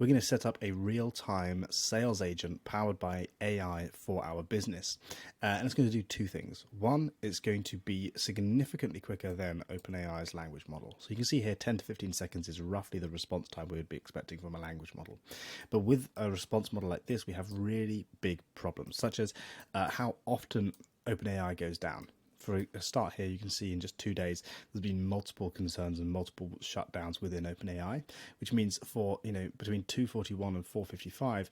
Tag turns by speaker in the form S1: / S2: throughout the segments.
S1: we're going to set up a real-time sales agent powered by AI for our business. And it's going to do two things. One, it's going to be significantly quicker than OpenAI's language model. So you can see here 10 to 15 seconds is roughly the response time we would be expecting from a language model. But with a response model like this, we have really big problems, such as how often OpenAI goes down. For a start here, you can see in just 2 days, there's been multiple concerns and multiple shutdowns within OpenAI, which means for, between 2:41 and 4:55,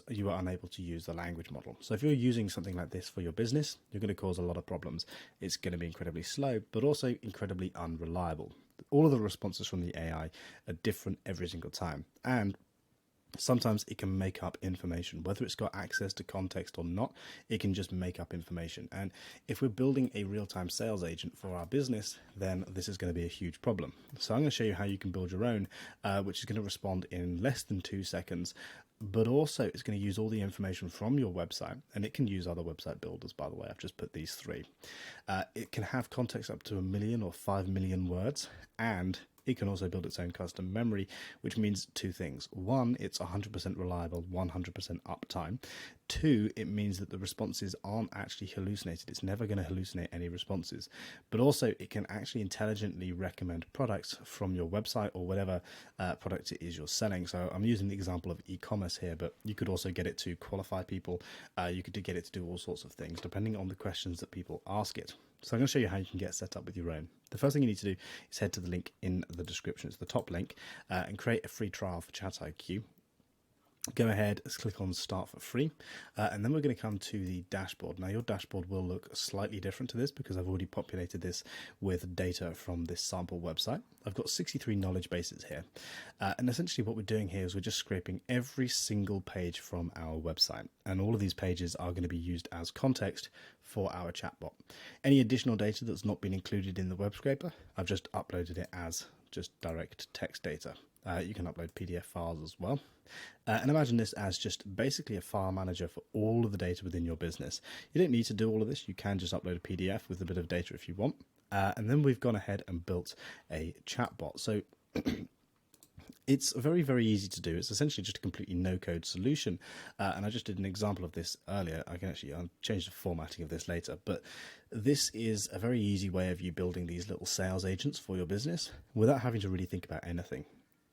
S1: you were unable to use the language model. So if you're using something like this for your business, you're going to cause a lot of problems. It's going to be incredibly slow, but also incredibly unreliable. All of the responses from the AI are different every single time. And sometimes it can make up information, whether it's got access to context or not. It can just make up information. And if we're building a real-time sales agent for our business, then this is going to be a huge problem. So I'm going to show you how you can build your own, which is going to respond in less than 2 seconds. But also it's going to use all the information from your website, and it can use other website builders, by the way. I've just put these 3. It can have context up to 1 million or 5 million words, and it can also build its own custom memory, which means 2 things. 1, it's 100% reliable, 100% uptime. 2, it means that the responses aren't actually hallucinated. It's never going to hallucinate any responses. But also, it can actually intelligently recommend products from your website or whatever product it is you're selling. So I'm using the example of e-commerce here, but you could also get it to qualify people. You could get it to do all sorts of things, depending on the questions that people ask it. So I'm going to show you how you can get set up with your own. The first thing you need to do is head to the link in the description. It's the top link, and create a free trial for ChatIQ. Go ahead, let's click on start for free, and then we're going to come to the dashboard. Now your dashboard will look slightly different to this because I've already populated this with data from this sample website. I've got 63 knowledge bases here, and essentially what we're doing here is we're just scraping every single page from our website, and all of these pages are going to be used as context for our chatbot. Any additional data that's not been included in the web scraper, I've just uploaded it as just direct text data. You can upload PDF files as well. And imagine this as just basically a file manager for all of the data within your business. You don't need to do all of this. You can just upload a PDF with a bit of data if you want. And then we've gone ahead and built a chatbot. So it's very, very easy to do. It's essentially just a completely no-code solution. And I just did an example of this earlier. I'll change the formatting of this later. But this is a very easy way of you building these little sales agents for your business without having to really think about anything.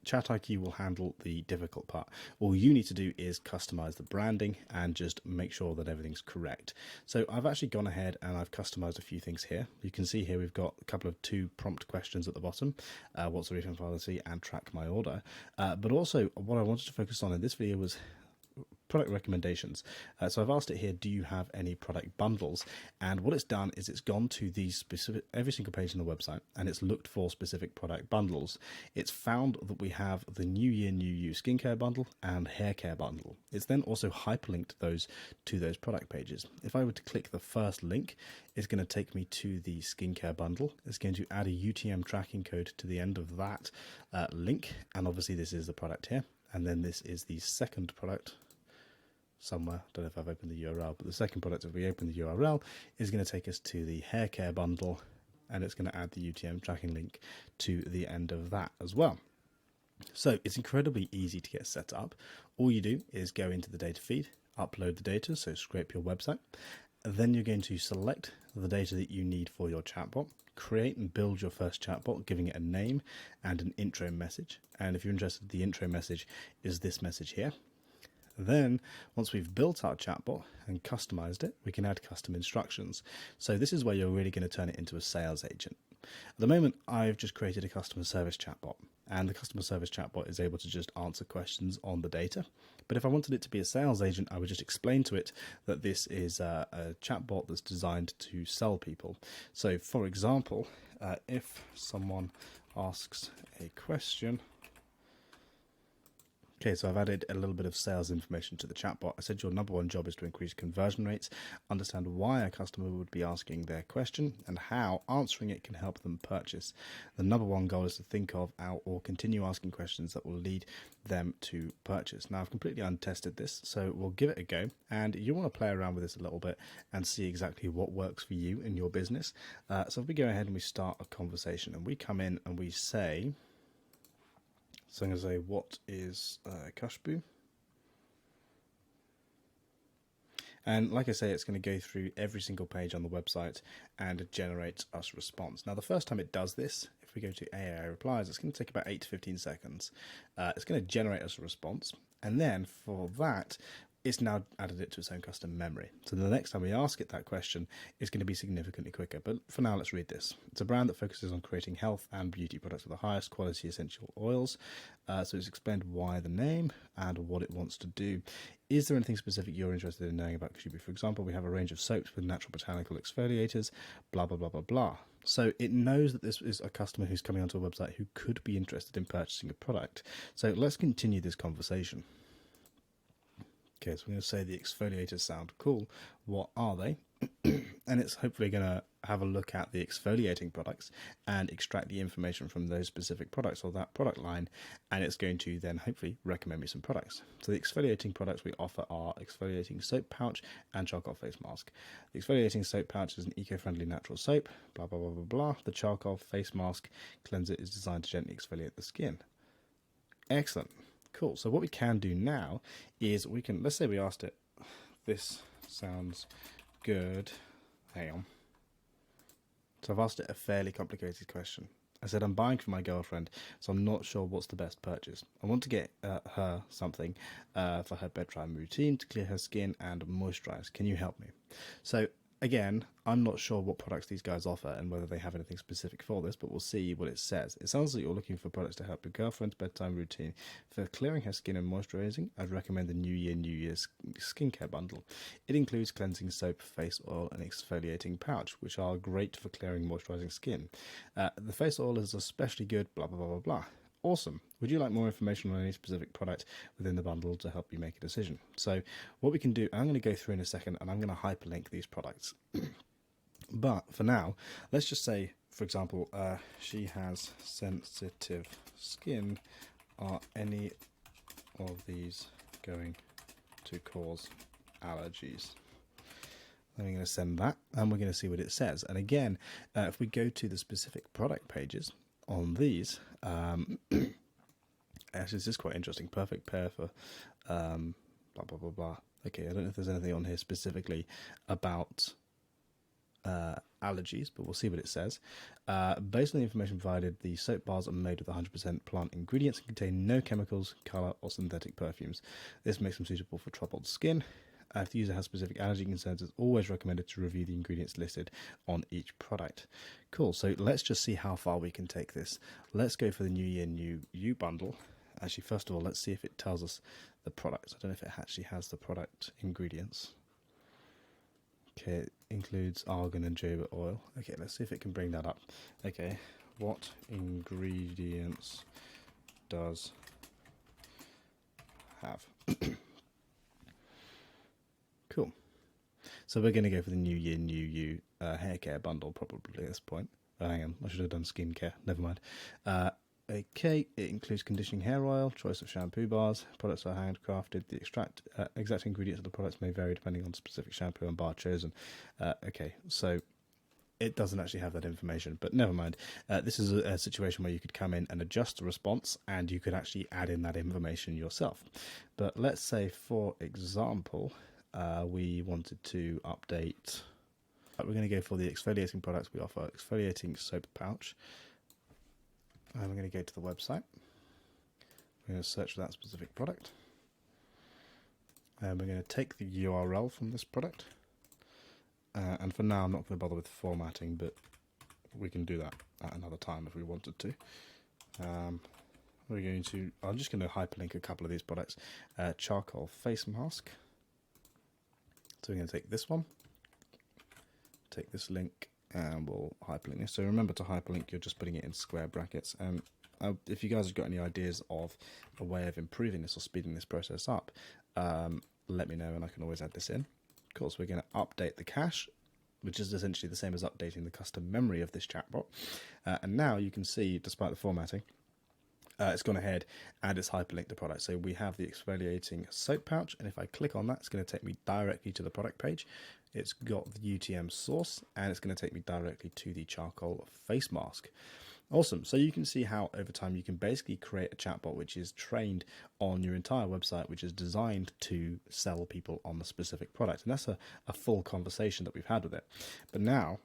S1: ChatIQ will handle the difficult part. All you need to do is customize the branding and just make sure that everything's correct. So I've actually gone ahead and I've customized a few things here. You can see here we've got a couple of 2 prompt questions at the bottom. What's the refund policy and track my order. But also what I wanted to focus on in this video was product recommendations. So I've asked it here, do you have any product bundles? And what it's done is it's gone to the specific, every single page on the website, and it's looked for specific product bundles. It's found that we have the New Year, New You skincare bundle and hair care bundle. It's then also hyperlinked those to those product pages. If I were to click the first link, it's going to take me to the skincare bundle. It's going to add a UTM tracking code to the end of that link. And obviously this is the product here. And then this is the second product somewhere. I don't know if I've opened the URL, but the second product, if we open the URL, is going to take us to the hair care bundle, and it's going to add the UTM tracking link to the end of that as well. So it's incredibly easy to get set up. All you do is go into the data feed, upload the data, so scrape your website. Then you're going to select the data that you need for your chatbot, create and build your first chatbot, giving it a name and an intro message. And if you're interested, the intro message is this message here. Then, once we've built our chatbot and customized it, we can add custom instructions. So this is where you're really going to turn it into a sales agent. At the moment, I've just created a customer service chatbot, and the customer service chatbot is able to just answer questions on the data. But if I wanted it to be a sales agent, I would just explain to it that this is a chatbot that's designed to sell people. So, for example, if someone asks a question. Okay, so I've added a little bit of sales information to the chatbot. I said your number 1 job is to increase conversion rates, understand why a customer would be asking their question, and how answering it can help them purchase. The number 1 goal is to think of or continue asking questions that will lead them to purchase. Now, I've completely untested this, so we'll give it a go. And you want to play around with this a little bit and see exactly what works for you in your business. So if we go ahead and we start a conversation and we come in and we say So I'm going to say, what is Kashbu? And like I say, it's going to go through every single page on the website and generate us a response. Now, the first time it does this, if we go to AI replies, it's going to take about 8 to 15 seconds. It's going to generate us a response. And then for that, it's now added it to its own custom memory. So the next time we ask it that question, it's going to be significantly quicker. But for now, let's read this. It's a brand that focuses on creating health and beauty products with the highest quality essential oils. So it's explained why the name and what it wants to do. Is there anything specific you're interested in knowing about Kashbu? For example, we have a range of soaps with natural botanical exfoliators, blah, blah, blah, blah, blah. So it knows that this is a customer who's coming onto a website who could be interested in purchasing a product. So let's continue this conversation. Okay, so we're going to say the exfoliators sound cool. What are they? And it's hopefully going to have a look at the exfoliating products and extract the information from those specific products or that product line, and it's going to then hopefully recommend me some products. So the exfoliating products we offer are exfoliating soap pouch and charcoal face mask. The exfoliating soap pouch is an eco-friendly natural soap, blah, blah, blah, blah, blah. The charcoal face mask cleanser is designed to gently exfoliate the skin. Excellent. Cool. So what we can do now is we can, let's say we asked it, this sounds good. Hang on. So I've asked it a fairly complicated question. I said, I'm buying for my girlfriend, so I'm not sure what's the best purchase. I want to get her something for her bedtime routine to clear her skin and moisturize. Can you help me? So again, I'm not sure what products these guys offer and whether they have anything specific for this, but we'll see what it says. It sounds like you're looking for products to help your girlfriend's bedtime routine. For clearing her skin and moisturizing, I'd recommend the New Year skincare bundle. It includes cleansing soap, face oil, and exfoliating pouch, which are great for clearing moisturizing skin. The face oil is especially good, blah, blah, blah, blah, blah. Awesome. Would you like more information on any specific product within the bundle to help you make a decision? So what we can do, I'm going to go through in a second and I'm going to hyperlink these products. But for now, let's just say, for example, she has sensitive skin. Are any of these going to cause allergies? I'm going to send that and we're going to see what it says. And again, if we go to the specific product pages on these, actually this is quite interesting. Perfect pair for blah, blah, blah, blah. Okay, I don't know if there's anything on here specifically about allergies, but we'll see what it says. Based on the information provided, the soap bars are made with 100% plant ingredients and contain no chemicals, colour or synthetic perfumes. This makes them suitable for troubled skin. If the user has specific allergy concerns, it's always recommended to review the ingredients listed on each product. Cool, so let's just see how far we can take this. Let's go for the New Year New You bundle. Actually, first of all, let's see if it tells us the product. I don't know if it actually has the product ingredients. Okay, it includes argan and jojoba oil. Okay, let's see if it can bring that up. Okay, what ingredients does have? Cool. So we're going to go for the New Year New You hair care bundle probably at this point. Oh, hang on, I should have done skincare. Never mind. Okay, it includes conditioning hair oil, choice of shampoo bars, products are handcrafted. The exact ingredients of the products may vary depending on specific shampoo and bar chosen. Okay, so it doesn't actually have that information, but never mind. This is a situation where you could come in and adjust the response and you could actually add in that information yourself. But let's say, for example, we wanted to update. We're going to go for the exfoliating products we offer. Exfoliating soap pouch. And we're going to go to the website. We're going to search for that specific product. And we're going to take the URL from this product. And for now, I'm not going to bother with formatting, but we can do that at another time if we wanted to. I'm just going to hyperlink a couple of these products. Charcoal face mask. So we're going to take this one, take this link, and we'll hyperlink this. So remember, to hyperlink, you're just putting it in square brackets. And if you guys have got any ideas of a way of improving this or speeding this process up, let me know and I can always add this in. Of course, we're going to update the cache, which is essentially the same as updating the custom memory of this chatbot. And now you can see, despite the formatting, it's gone ahead and it's hyperlinked the product. So we have the exfoliating soap pouch, and if I click on that, it's going to take me directly to the product page. It's got the UTM source, and it's going to take me directly to the charcoal face mask. Awesome. So you can see how over time you can basically create a chatbot which is trained on your entire website, which is designed to sell people on the specific product. And that's a full conversation that we've had with it. But now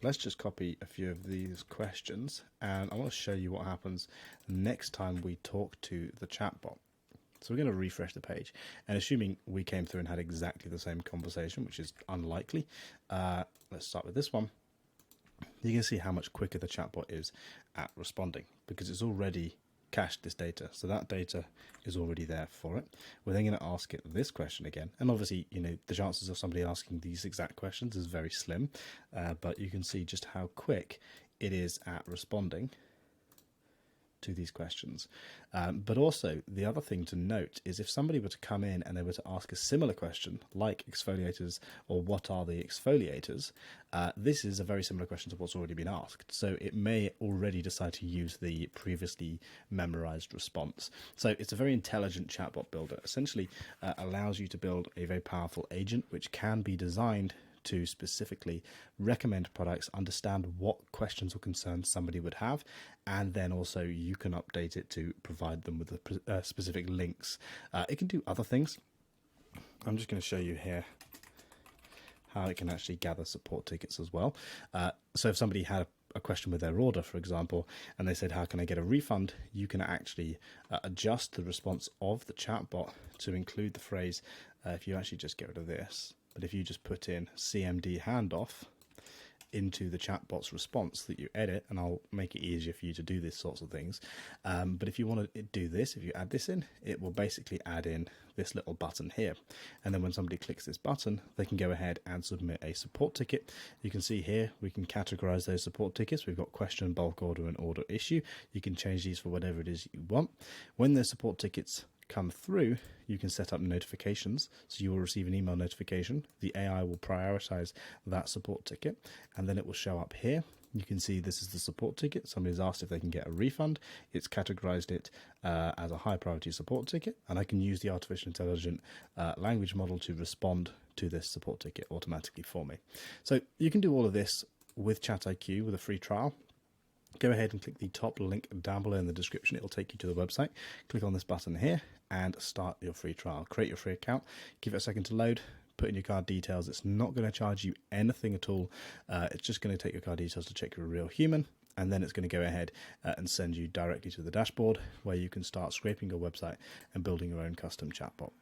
S1: let's just copy a few of these questions, and I want to show you what happens next time we talk to the chatbot. So we're going to refresh the page, and assuming we came through and had exactly the same conversation, which is unlikely, let's start with this one. You can see how much quicker the chatbot is at responding because it's already cached this data. So that data is already there for it. We're then going to ask it this question again. And obviously, you know, the chances of somebody asking these exact questions is very slim, but you can see just how quick it is at responding to these questions. But also the other thing to note is if somebody were to come in and they were to ask a similar question like exfoliators or what are the exfoliators, this is a very similar question to what's already been asked. So it may already decide to use the previously memorized response. So it's a very intelligent chatbot builder. Essentially allows you to build a very powerful agent which can be designed to specifically recommend products, understand what questions or concerns somebody would have, and then also you can update it to provide them with the specific links. It can do other things. I'm just going to show you here how it can actually gather support tickets as well. So if somebody had a question with their order, for example, and they said, how can I get a refund? You can actually adjust the response of the chatbot to include the phrase, if you actually just get rid of this, but if you just put in CMD handoff into the chatbot's response that you edit, and I'll make it easier for you to do these sorts of things. But if you want to do this, if you add this in, it will basically add in this little button here. And then when somebody clicks this button, they can go ahead and submit a support ticket. You can see here, we can categorize those support tickets. We've got question, bulk order, and order issue. You can change these for whatever it is you want. When those support tickets come through, you can set up notifications, so you will receive an email notification. The AI will prioritize that support ticket, and then it will show up here. You can see this is the support ticket. Somebody's asked if they can get a refund. It's categorized it as a high priority support ticket, and I can use the artificial intelligent language model to respond to this support ticket automatically for me. So you can do all of this with ChatIQ with a free trial. Go ahead and click the top link down below in the description. It'll take you to the website. Click on this button here and start your free trial. Create your free account. Give it a second to load. Put in your card details. It's not going to charge you anything at all. It's just going to take your card details to check you're a real human. And then it's going to go ahead and send you directly to the dashboard where you can start scraping your website and building your own custom chatbot.